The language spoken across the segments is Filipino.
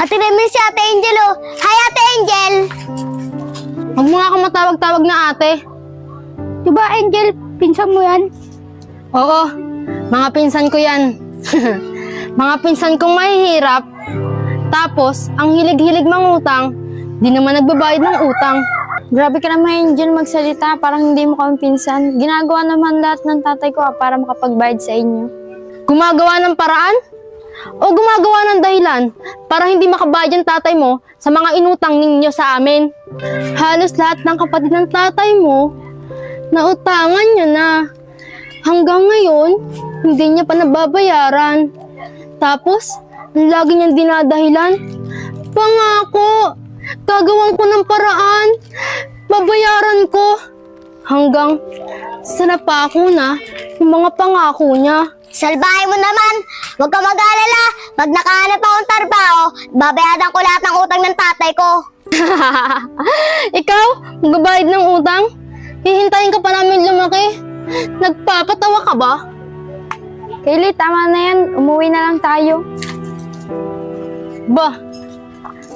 Ate namin si Ate Angel, oh. Hi, Ate Angel! Huwag mo nga ako matawag-tawag na ate. Diba, Angel? Pinsan mo yan? Oo, mga pinsan ko yan. Mga pinsan kong mahihirap. Tapos, ang hilig-hilig mangutang, di naman nagbabayad ng utang. Grabe ka naman, Angel, magsalita. Parang hindi mo kami pinsan. Ginagawa naman lahat ng tatay ko para makapagbayad sa inyo. Gumagawa ng paraan? O gumagawa ng dahilan para hindi makabayad yung tatay mo sa mga inutang ninyo sa amin? Halos lahat ng kapatid ng tatay mo, nautangan niya na. Hanggang ngayon, hindi niya pa nababayaran. Tapos, lagi niyang dinadahilan, pangako, gagawin ko ng paraan, babayaran ko. Hanggang sa napako na yung mga pangako niya. Salbahin mo naman! Huwag ka mag-alala! Pag nakahanap akong trabaho, babayaran ko lahat ng utang ng tatay ko. Ikaw, magbabayad ng utang? Hihintayin ka pa namin lumaki? Nagpapatawa ka ba? Kaylee, tama na yan. Umuwi na lang tayo. Bah,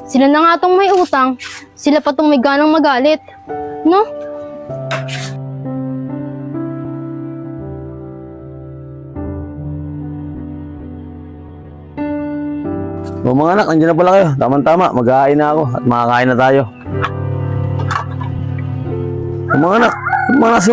sila na nga tong may utang, sila pa tong may ganang magalit. No? O mga anak, nandiyan na pala kayo. Tama-tama, mag-ahain na ako at makakain na tayo. O mga anak, si